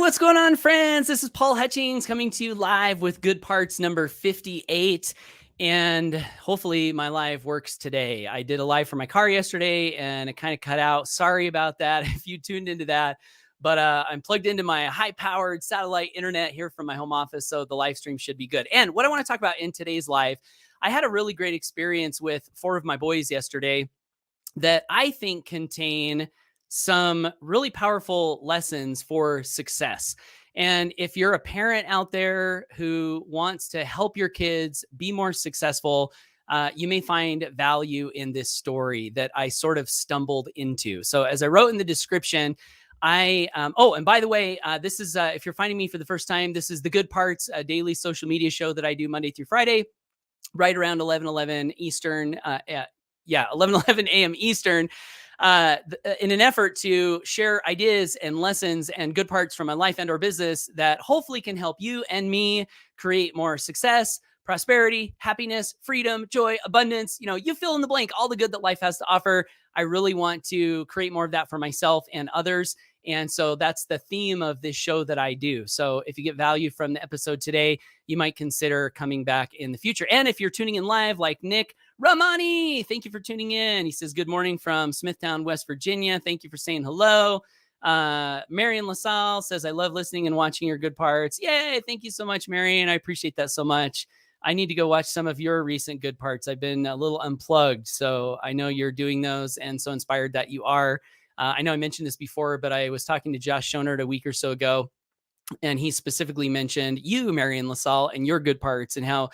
what's going on, friends? This is Paul Hutchings coming to you live with Good Parts number 58. And hopefully my live works today. I did a live for my car yesterday and it kind of cut out. Sorry about that if you tuned into that. But I'm plugged into my high-powered satellite internet here from my home office, so the live stream should be good. And what I want to talk about in today's live, I had a really great experience with 4 of my boys yesterday that I think contain some really powerful lessons for success. And if you're a parent out there who wants to help your kids be more successful, you may find value in this story that I sort of stumbled into. So as I wrote in the description, and by the way, this is, if you're finding me for the first time, this is the Good Parts, a daily social media show that I do Monday through Friday, right around 11:11 Eastern. 11:11 a.m. Eastern, in an effort to share ideas and lessons and good parts from my life and or business that hopefully can help you and me create more success, prosperity, happiness, freedom, joy, abundance. You fill in the blank, all the good that life has to offer. I really want to create more of that for myself and others. And so that's the theme of this show that I do. So if you get value from the episode today, you might consider coming back in the future. And if you're tuning in live like Nick Ramani, thank you for tuning in. He says, good morning from Smithtown, West Virginia. Thank you for saying hello. Marion LaSalle says, I love listening and watching your good parts. Yay. Thank you so much, Marion. I appreciate that so much. I need to go watch some of your recent good parts. I've been a little unplugged, so I know you're doing those and so inspired that you are. I know I mentioned this before, but I was talking to Josh Schonert a week or so ago, and he specifically mentioned you, Marion LaSalle, and your good parts and how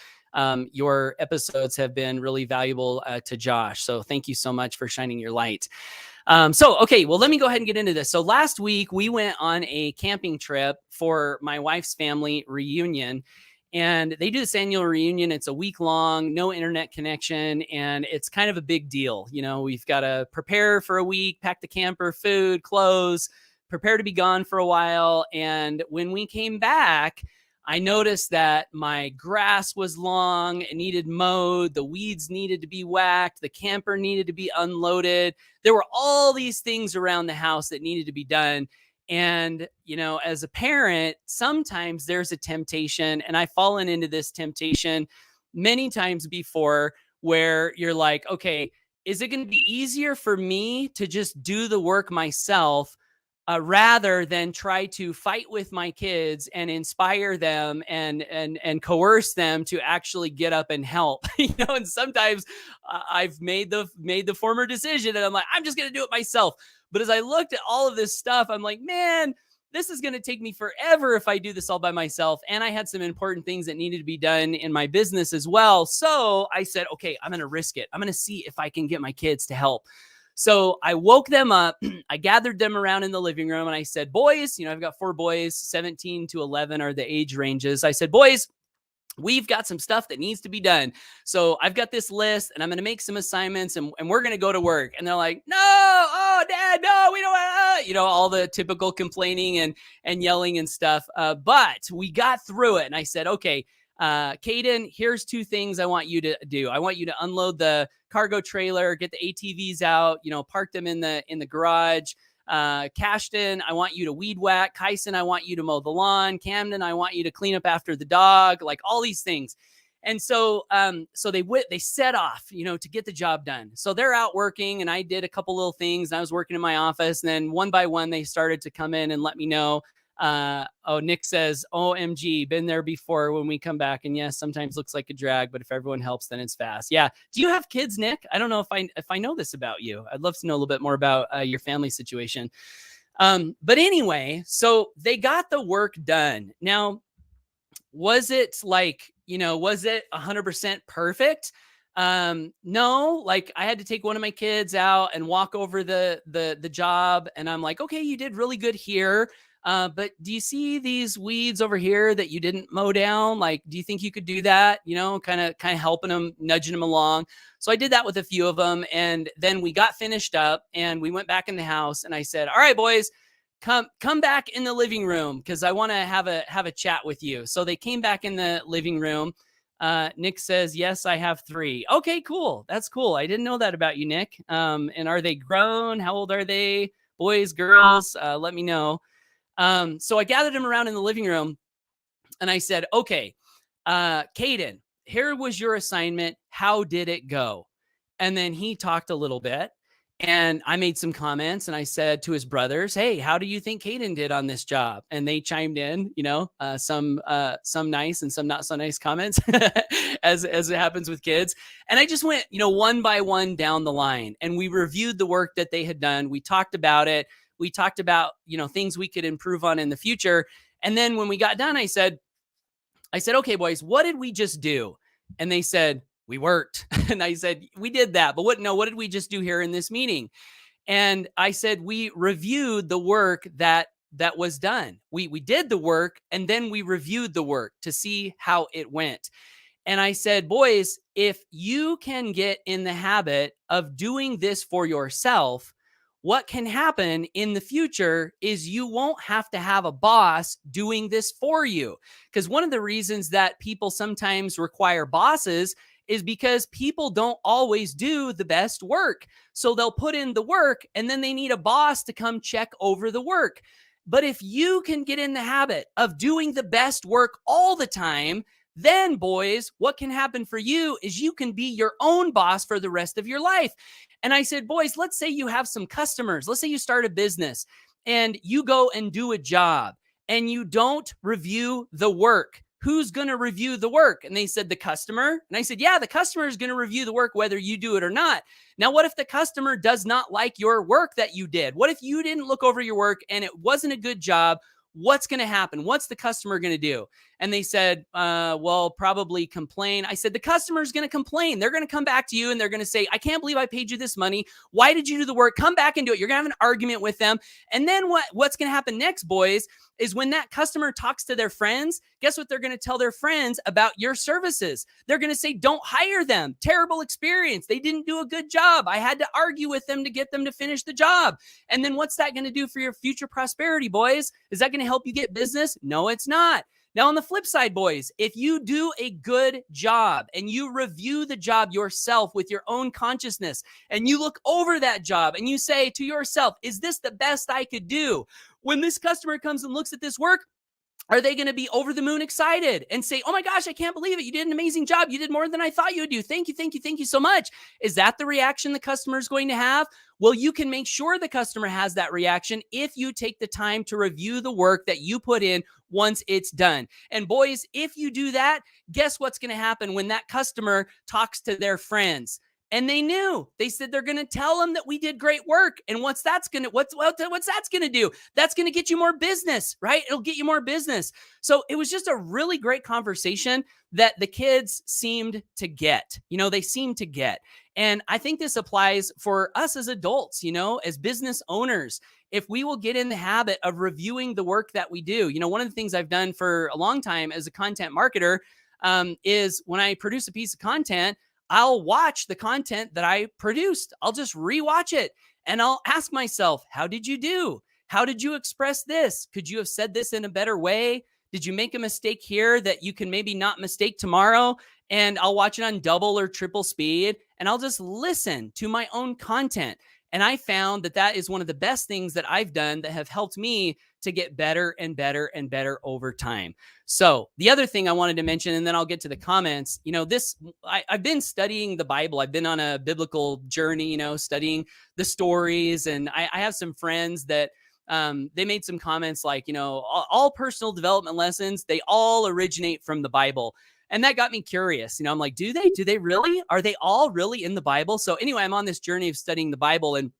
your episodes have been really valuable to Josh. So thank you so much for shining your light. Okay, well, let me go ahead and get into this. So last week we went on a camping trip for my wife's family reunion. And they do this annual reunion. It's a week long, no internet connection, and it's kind of a big deal. We've got to prepare for a week, pack the camper, food, clothes, prepare to be gone for a while. And when we came back, I noticed that my grass was long, it needed mowed, the weeds needed to be whacked, the camper needed to be unloaded. There were all these things around the house that needed to be done. And, as a parent, sometimes there's a temptation, and I've fallen into this temptation many times before, where you're like, okay, is it going to be easier for me to just do the work myself rather than try to fight with my kids and inspire them and coerce them to actually get up and help? And sometimes I've made the former decision and I'm like, I'm just going to do it myself. But as I looked at all of this stuff, I'm like, man, this is going to take me forever if I do this all by myself. And I had some important things that needed to be done in my business as well. So I said, okay, I'm going to risk it. I'm going to see if I can get my kids to help. So I woke them up. I gathered them around in the living room and I said, boys, I've got 4 boys, 17 to 11 are the age ranges. I said, boys, we've got some stuff that needs to be done. So I've got this list and I'm going to make some assignments and we're going to go to work. And they're like, no, oh, Dad, no, we don't want all the typical complaining and yelling and stuff. But we got through it. And I said, okay, Caden, here's 2 things I want you to do. I want you to unload the cargo trailer, get the ATVs out, park them in the garage. Cashton, I want you to weed whack. Kyson, I want you to mow the lawn. Camden, I want you to clean up after the dog, like all these things. And so they set off, to get the job done. So they're out working and I did a couple little things and I was working in my office, and then one by one, they started to come in and let me know. Nick says, OMG, been there before when we come back. And yes, sometimes looks like a drag, but if everyone helps, then it's fast. Yeah. Do you have kids, Nick? I don't know if I know this about you. I'd love to know a little bit more about your family situation. But anyway, so they got the work done. Now, was it was it 100% perfect? No, like I had to take one of my kids out and walk over the job. And I'm like, okay, you did really good here. But do you see these weeds over here that you didn't mow down? Like, do you think you could do that? Kind of helping them, nudging them along. So I did that with a few of them. And then we got finished up and we went back in the house and I said, all right, boys, come back in the living room, because I want to have a chat with you. So they came back in the living room. Nick says, yes, I have 3. Okay, cool. That's cool. I didn't know that about you, Nick. And are they grown? How old are they? Boys, girls? Let me know. So I gathered him around in the living room and I said, okay, Caden, here was your assignment. How did it go? And then he talked a little bit and I made some comments and I said to his brothers, hey, how do you think Caden did on this job? And they chimed in, some nice and some not so nice comments as it happens with kids. And I just went, one by one down the line and we reviewed the work that they had done. We talked about it. We talked about, things we could improve on in the future. And then when we got done, I said, okay, boys, what did we just do? And they said, we worked. And I said, we did that. But what did we just do here in this meeting? And I said, we reviewed the work that was done. We did the work and then we reviewed the work to see how it went. And I said, boys, if you can get in the habit of doing this for yourself, what can happen in the future is you won't have to have a boss doing this for you. Because one of the reasons that people sometimes require bosses is because people don't always do the best work. So they'll put in the work and then they need a boss to come check over the work. But if you can get in the habit of doing the best work all the time, then boys, what can happen for you is you can be your own boss for the rest of your life. And I said, boys, let's say you have some customers. Let's say you start a business and you go and do a job and you don't review the work. Who's going to review the work? And they said, the customer. And I said, yeah, the customer is going to review the work, whether you do it or not. Now, what if the customer does not like your work that you did? What if you didn't look over your work and it wasn't a good job? What's going to happen? What's the customer going to do? And they said, well, probably complain. I said, the customer's going to complain. They're going to come back to you and they're going to say, I can't believe I paid you this money. Why did you do the work? Come back and do it. You're going to have an argument with them. And then what's going to happen next, boys, is when that customer talks to their friends, guess what they're going to tell their friends about your services? They're going to say, don't hire them. Terrible experience. They didn't do a good job. I had to argue with them to get them to finish the job. And then what's that going to do for your future prosperity, boys? Is that going to help you get business? No, it's not. Now, on the flip side, boys, if you do a good job and you review the job yourself with your own consciousness and you look over that job and you say to yourself, is this the best I could do? When this customer comes and looks at this work, are they going to be over the moon excited and say, oh my gosh, I can't believe it. You did an amazing job. You did more than I thought you would do. Thank you, thank you, thank you so much. Is that the reaction the customer is going to have? Well, you can make sure the customer has that reaction if you take the time to review the work that you put in once it's done. And boys, if you do that, guess what's going to happen when that customer talks to their friends? And they knew. They said they're going to tell them that we did great work. And what's that's going to do? That's going to get you more business, right? It'll get you more business. So it was just a really great conversation that the kids seemed to get. They seemed to get. And I think this applies for us as adults, as business owners. If we will get in the habit of reviewing the work that we do, one of the things I've done for a long time as a content marketer is when I produce a piece of content, I'll watch the content that I produced. I'll just rewatch it and I'll ask myself, how did you do? How did you express this? Could you have said this in a better way? Did you make a mistake here that you can maybe not mistake tomorrow? And I'll watch it on double or triple speed and I'll just listen to my own content. And I found that is one of the best things that I've done that have helped me to get better and better and better over time. So the other thing I wanted to mention, and then I'll get to the comments, I've been studying the Bible. I've been on a biblical journey, studying the stories. And I have some friends that they made some comments like, all personal development lessons, they all originate from the Bible. And that got me curious. I'm like, do they really? Are they all really in the Bible? So anyway, I'm on this journey of studying the Bible. And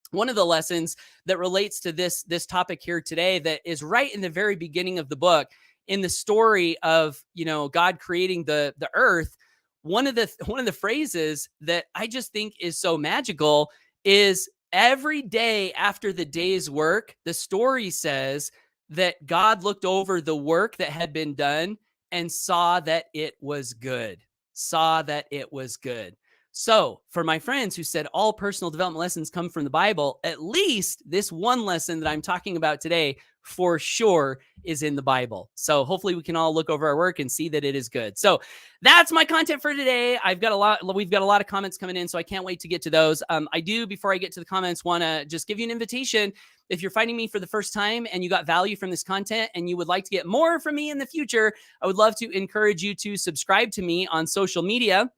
one of the lessons that relates to this topic here today that is right in the very beginning of the book, in the story of, God creating the earth, one of the phrases that I just think is so magical is every day after the day's work, the story says that God looked over the work that had been done and saw that it was good. So for my friends who said all personal development lessons come from the Bible, at least this one lesson that I'm talking about today for sure is in the Bible. So hopefully we can all look over our work and see that it is good. So that's my content for today. We've got a lot of comments coming in, so I can't wait to get to those. I do, before I get to the comments, want to just give you an invitation. If you're finding me for the first time and you got value from this content and you would like to get more from me in the future, I would love to encourage you to subscribe to me on social media.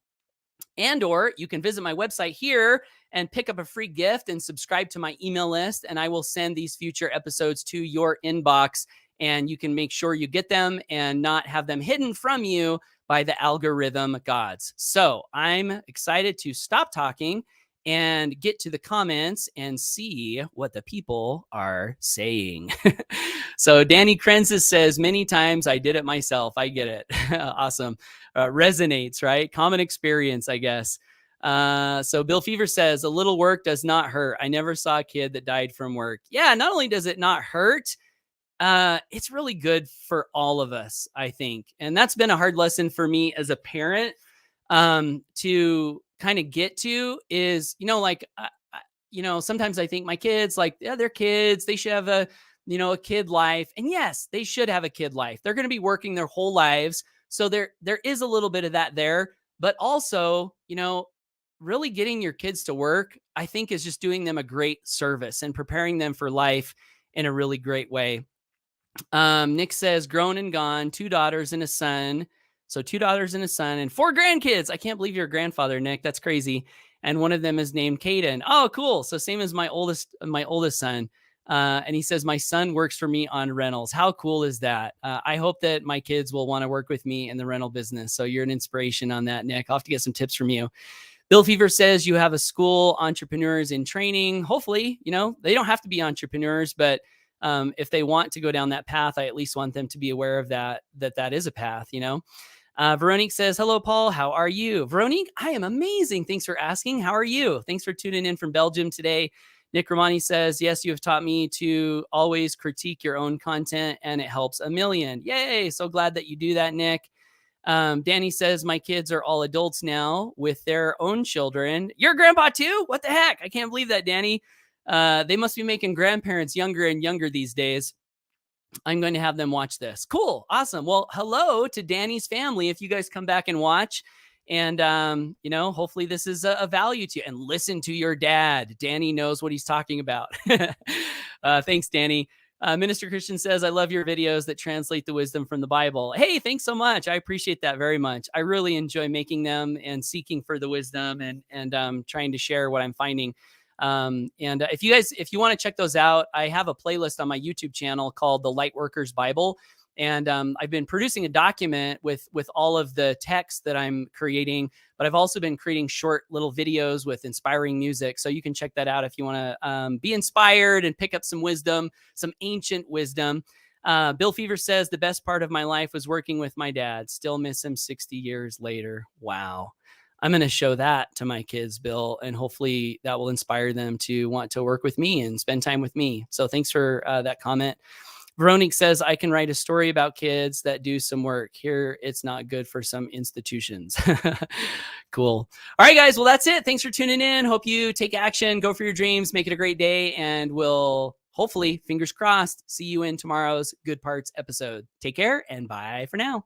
And or you can visit my website here and pick up a free gift and subscribe to my email list, and I will send these future episodes to your inbox, and you can make sure you get them and not have them hidden from you by the algorithm gods. So I'm excited to stop talking and get to the comments and see what the people are saying. So Danny Krenzis says, many times I did it myself. I get it. Awesome. Resonates, right? Common experience, I guess. So Bill Fever says, a little work does not hurt. I never saw a kid that died from work. Yeah, not only does it not hurt, it's really good for all of us, I think. And that's been a hard lesson for me as a parent, to kind of get to is, sometimes I think my kids, like, yeah, they're kids. They should have a kid life. And yes, they should have a kid life. They're going to be working their whole lives. So there is a little bit of that there, but also, really getting your kids to work, I think, is just doing them a great service and preparing them for life in a really great way. Nick says, grown and gone, 2 daughters and a son. So 2 daughters and a son and 4 grandkids. I can't believe you're a grandfather, Nick. That's crazy. And one of them is named Caden. Oh, cool. So same as my oldest son. And he says, my son works for me on rentals. How cool is that? I hope that my kids will want to work with me in the rental business. So you're an inspiration on that, Nick. I'll have to get some tips from you. Bill Fever says you have a school, entrepreneurs in training. Hopefully, they don't have to be entrepreneurs, but if they want to go down that path, I at least want them to be aware of that is a path, Veronique says, hello, Paul. How are you? Veronique, I am amazing. Thanks for asking. How are you? Thanks for tuning in from Belgium today. Nick Romani says, yes, you have taught me to always critique your own content, and it helps a million. Yay. So glad that you do that, Nick. Danny says, my kids are all adults now with their own children. You're a grandpa too? What the heck? I can't believe that, Danny. They must be making grandparents younger and younger these days. I'm going to have them watch this. Cool. Awesome. Well, hello to Danny's family. If you guys come back and watch, and, hopefully this is a value to you, and listen to your dad. Danny knows what he's talking about. Thanks, Danny. Minister Christian says, I love your videos that translate the wisdom from the Bible. Hey, thanks so much. I appreciate that very much. I really enjoy making them and seeking for the wisdom and trying to share what I'm finding. If you want to check those out, I have a playlist on my YouTube channel called the Lightworkers Bible. And I've been producing a document with all of the text that I'm creating, but I've also been creating short little videos with inspiring music. So you can check that out if you want to be inspired and pick up some wisdom, some ancient wisdom. Bill Fever says, the best part of my life was working with my dad. Still miss him 60 years later. Wow. I'm going to show that to my kids, Bill, and hopefully that will inspire them to want to work with me and spend time with me. So thanks for that comment. Veronique says, I can write a story about kids that do some work. Here, it's not good for some institutions. Cool. All right, guys. Well, that's it. Thanks for tuning in. Hope you take action, go for your dreams, make it a great day, and we'll hopefully, fingers crossed, see you in tomorrow's Good Parts episode. Take care and bye for now.